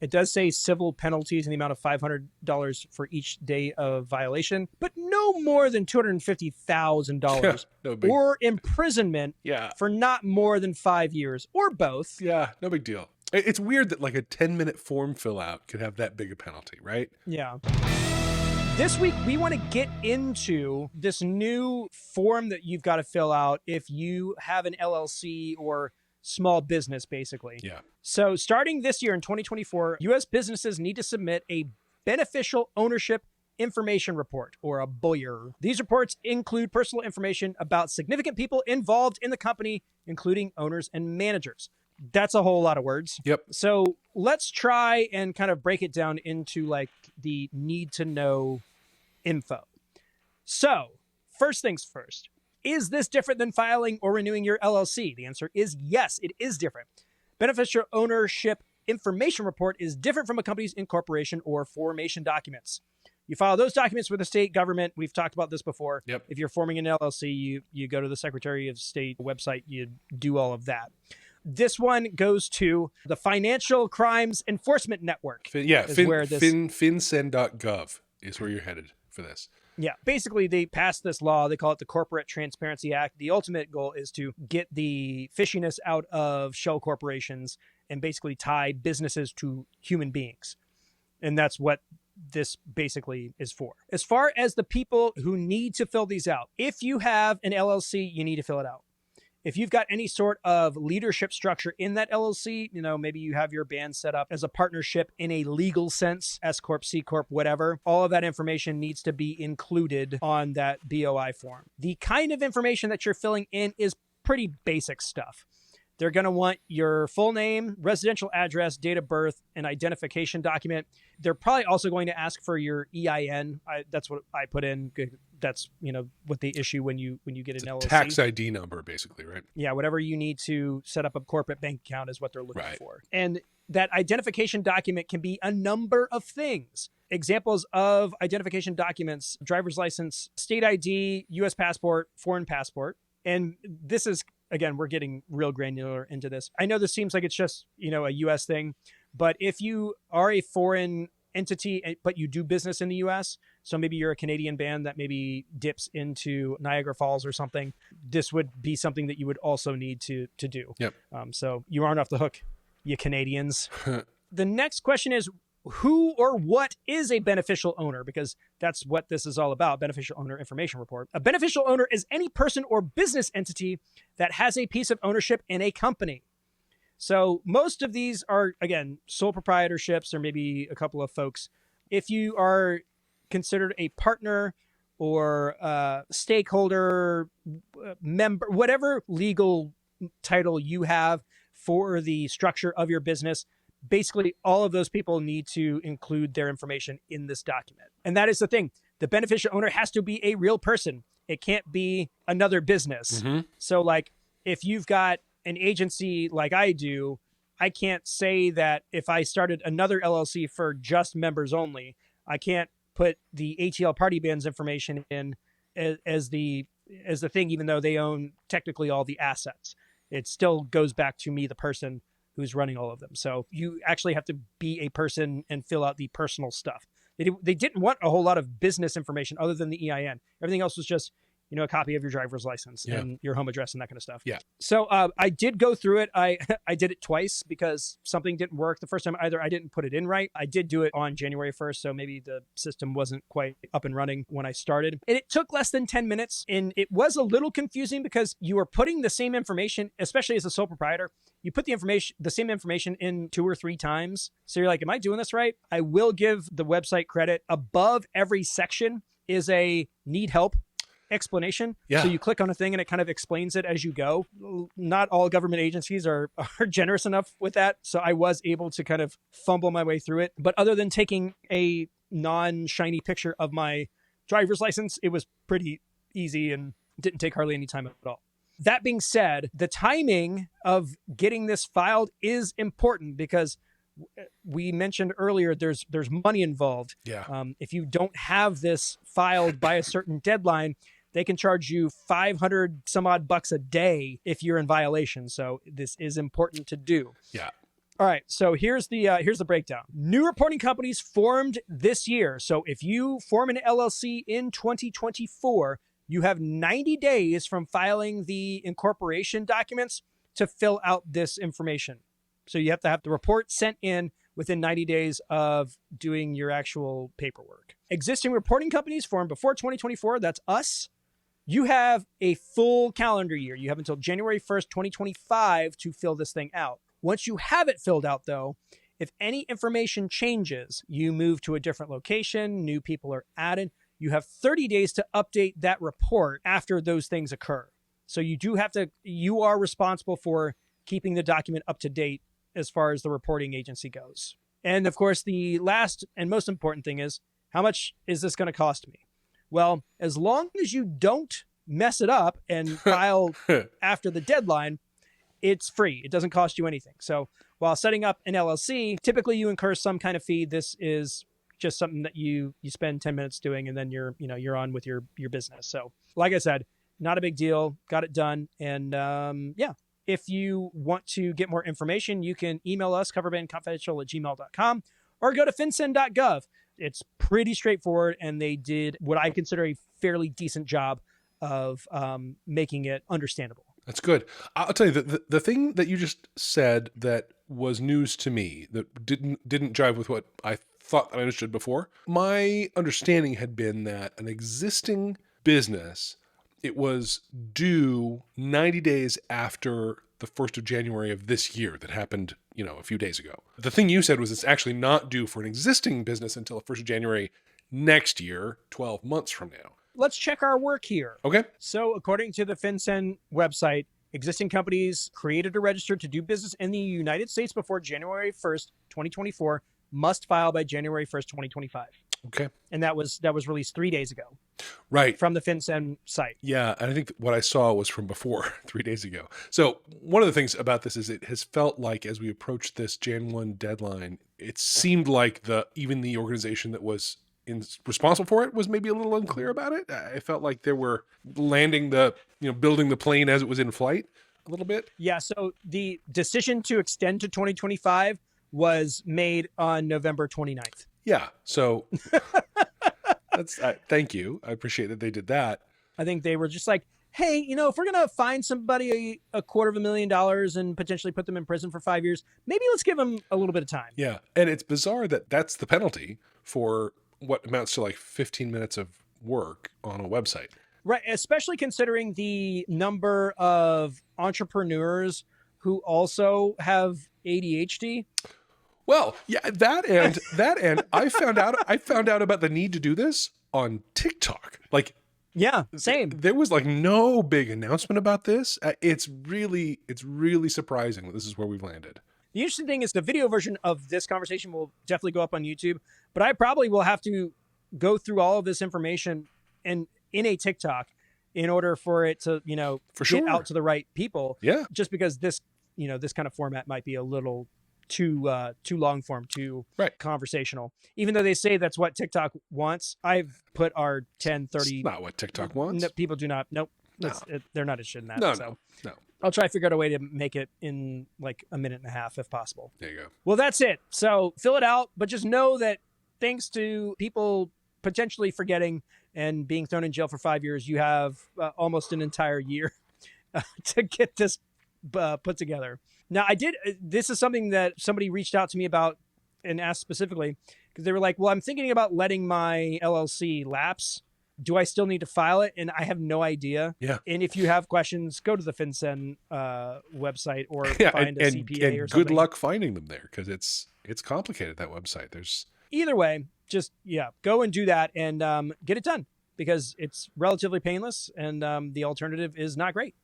It does say civil penalties in the amount of $500 for each day of violation, but no more than $250,000 No big. or imprisonment Yeah. for not more than 5 years or both. Yeah, no big deal. It's weird that like a 10-minute form fill out could have that big a penalty, right? Yeah. This week, we want to get into this new form that you've got to fill out if you have an LLC or small business, basically. Yeah. So starting this year in 2024, U.S. businesses need to submit a beneficial ownership information report, or a BOIR. These reports include personal information about significant people involved in the company, including owners and managers. That's a whole lot of words. Yep. So let's try and kind of break it down into like the need to know info. So first things first, is this different than filing or renewing your LLC? The answer is yes, it is different. Beneficial ownership information report is different from a company's incorporation or formation documents. You file those documents with the state government. We've talked about this before. Yep. If you're forming an LLC, you go to the Secretary of State website, you do all of that. This one goes to the Financial Crimes Enforcement Network. FinCEN.gov is where you're headed for this. Yeah, basically they passed this law. They call it the Corporate Transparency Act. The ultimate goal is to get the fishiness out of shell corporations and basically tie businesses to human beings. And that's what this basically is for. As far as the people who need to fill these out, if you have an LLC, you need to fill it out. If you've got any sort of leadership structure in that LLC, maybe you have your band set up as a partnership in a legal sense, S-Corp, C-Corp, whatever, all of that information needs to be included on that BOI form. The kind of information that you're filling in is pretty basic stuff. They're going to want your full name, residential address, date of birth, and identification document. They're probably also going to ask for your EIN. That's what I put in. That's, what they issue when you get an LLC. Tax ID number, basically, right? Yeah, whatever you need to set up a corporate bank account is what they're looking for. And that identification document can be a number of things. Examples of identification documents: driver's license, state ID, U.S. passport, foreign passport. And this is, again, we're getting real granular into this. I know this seems like it's just, a U.S. thing, but if you are a foreign entity, but you do business in the U.S., so maybe you're a Canadian band that maybe dips into Niagara Falls or something, this would be something that you would also need to do. Yep. So you aren't off the hook, you Canadians. The next question is, who or what is a beneficial owner? Because that's what this is all about, beneficial owner information report. A beneficial owner is any person or business entity that has a piece of ownership in a company. So most of these are, again, sole proprietorships or maybe a couple of folks. If you are considered a partner or stakeholder, member, whatever legal title you have for the structure of your business, basically all of those people need to include their information in this document. And that is the thing. The beneficial owner has to be a real person. It can't be another business. Mm-hmm. So like if you've got an agency like I do, I can't say that if I started another LLC for just members only, I can't put the ATL party band's information in as the thing, even though they own technically all the assets. It still goes back to me, the person who's running all of them. So you actually have to be a person and fill out the personal stuff. They didn't want a whole lot of business information other than the EIN. Everything else was just, a copy of your driver's license and your home address and that kind of stuff. Yeah. So I did go through it. I did it twice because something didn't work. The first time either I didn't put it in right. I did do it on January 1st. So maybe the system wasn't quite up and running when I started. And it took less than 10 minutes. And it was a little confusing because you were putting the same information, especially as a sole proprietor. You put the same information in 2 or 3 times. So you're like, am I doing this right? I will give the website credit. Above every section is a need help explanation. Yeah. So you click on a thing and it kind of explains it as you go. Not all government agencies are generous enough with that. So I was able to kind of fumble my way through it. But other than taking a non-shiny picture of my driver's license, it was pretty easy and didn't take hardly any time at all. That being said, the timing of getting this filed is important because we mentioned earlier there's money involved. Yeah. If you don't have this filed by a certain deadline, they can charge you 500 some odd bucks a day if you're in violation. So this is important to do. Yeah. All right, so here's the breakdown. New reporting companies formed this year. So if you form an LLC in 2024, you have 90 days from filing the incorporation documents to fill out this information. So you have to have the report sent in within 90 days of doing your actual paperwork. Existing reporting companies formed before 2024, that's us. You have a full calendar year. You have until January 1st, 2025 to fill this thing out. Once you have it filled out, though, if any information changes, you move to a different location, new people are added, you have 30 days to update that report after those things occur. So you are responsible for keeping the document up to date as far as the reporting agency goes. And of course, the last and most important thing is, how much is this going to cost me? Well, as long as you don't mess it up and file after the deadline, it's free. It doesn't cost you anything. So while setting up an LLC, typically you incur some kind of fee. This is just something that you spend 10 minutes doing, and then you're on with your business. So like I said, not a big deal. Got it done. And yeah, if you want to get more information, you can email us, coverbandconfidential@gmail.com, or go to fincen.gov. It's pretty straightforward, and they did what I consider a fairly decent job of making it understandable. That's good. I'll tell you, the thing that you just said that was news to me, that didn't jive with what I thought I understood before. My understanding had been that an existing business, it was due 90 days after the 1st of January of this year. That happened, a few days ago. The thing you said was it's actually not due for an existing business until the 1st of January next year, 12 months from now. Let's check our work here. Okay. So according to the FinCEN website, existing companies created or registered to do business in the United States before January 1st, 2024 must file by January 1st, 2025. Okay. And that was released 3 days ago. Right. From the FinCEN site. Yeah. And I think what I saw was from before 3 days ago. So one of the things about this is it has felt like as we approached this Jan 1 deadline, it seemed like even the organization that was responsible for it was maybe a little unclear about it. I felt like they were building the plane as it was in flight a little bit. Yeah. So the decision to extend to 2025 was made on November 29th. Yeah. So thank you. I appreciate that they did that. I think they were just like, hey, if we're going to find somebody $250,000 and potentially put them in prison for 5 years, maybe let's give them a little bit of time. Yeah. And it's bizarre that that's the penalty for what amounts to like 15 minutes of work on a website. Right. Especially considering the number of entrepreneurs who also have ADHD. Well, yeah, that and I found out about the need to do this on TikTok. Like, yeah, same. There was like no big announcement about this. It's really surprising that this is where we've landed. The interesting thing is the video version of this conversation will definitely go up on YouTube, but I probably will have to go through all of this information in a TikTok in order for it to, get out to the right people. Yeah. Just because this kind of format might be a little too long form, too conversational. Even though they say that's what TikTok wants, I've put our 10, 30. It's not what TikTok wants. No, people do not. Nope. No. They're not interested in that. No. I'll try to figure out a way to make it in like a minute and a half if possible. There you go. Well, that's it. So fill it out, but just know that thanks to people potentially forgetting and being thrown in jail for 5 years, you have almost an entire year to get this put together. Now, this is something that somebody reached out to me about and asked specifically because they were like, well, I'm thinking about letting my LLC lapse. Do I still need to file it? And I have no idea. Yeah. And if you have questions, go to the FinCEN website or find a CPA or something. Good luck finding them there because it's complicated, that website. Either way, just, go and do that and get it done because it's relatively painless and the alternative is not great.